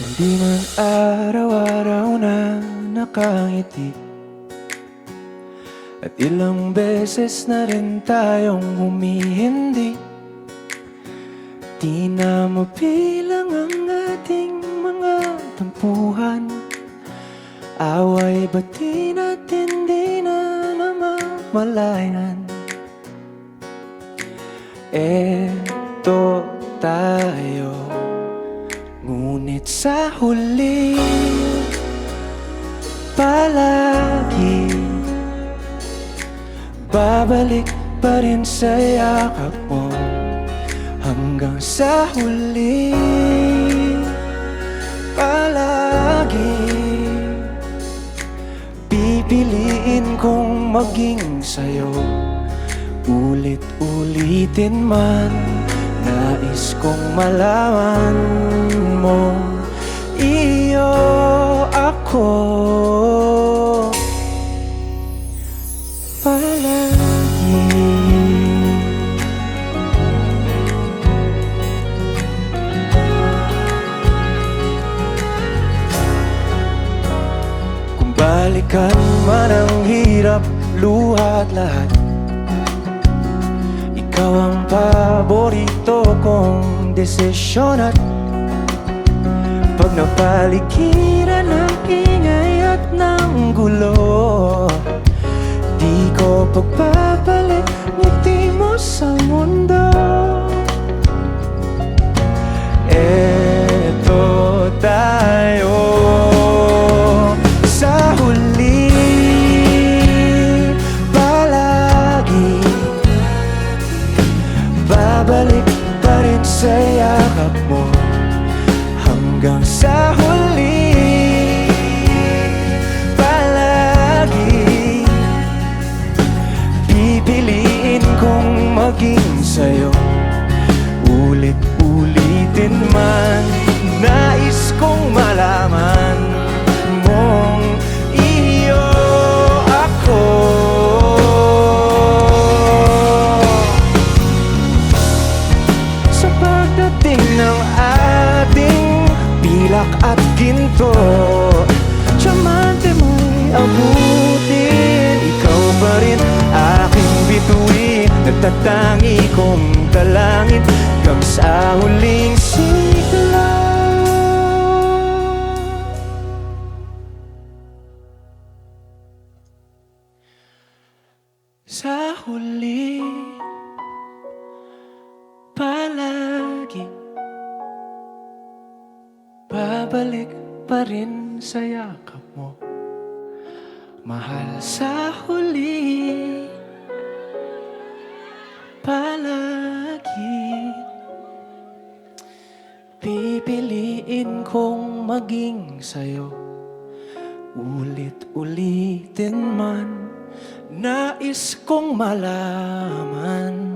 Hindi man araw-araw na nakangiti, at ilang beses na rin tayong humihindi. Di na mabilang ang ating mga tampuhan, away bati natin di na namamalayan. Eto tayo, ngunit sa huli palagi babalik pa rin sa yakap mo. Hanggang sa huli palagi pipiliin kong maging sa'yo. Ulit-ulitin man, nais kong malaman mo, iyo ako palagi. Kung balikan man ang hirap, luha at lahat, ikaw ang paborito kong desisyon. At pag napaligiran ng ingay at ng gulo, di ko pagbabalik ngiti mo sa mundo. Eto tayo sa huli palagi, babalik pa rin sa yakap mo. Hanggang sa huli palagi pipiliin kong maging sa'yo. Ulit-ulitin man, nais kong malaman mong iyo ako. Sa pagdating ng ating pilak at ginto, tiyamante mo'y abutin. Ikaw pa rin aking bituin, nagtatangi kong dalangin hanggang sa huling sigla. Sa huli palagi babalik pa rin sa yakap mo, mahal. Sa huli palagi pipiliin kong maging sa'yo. Ulit-ulitin man, nais kong malaman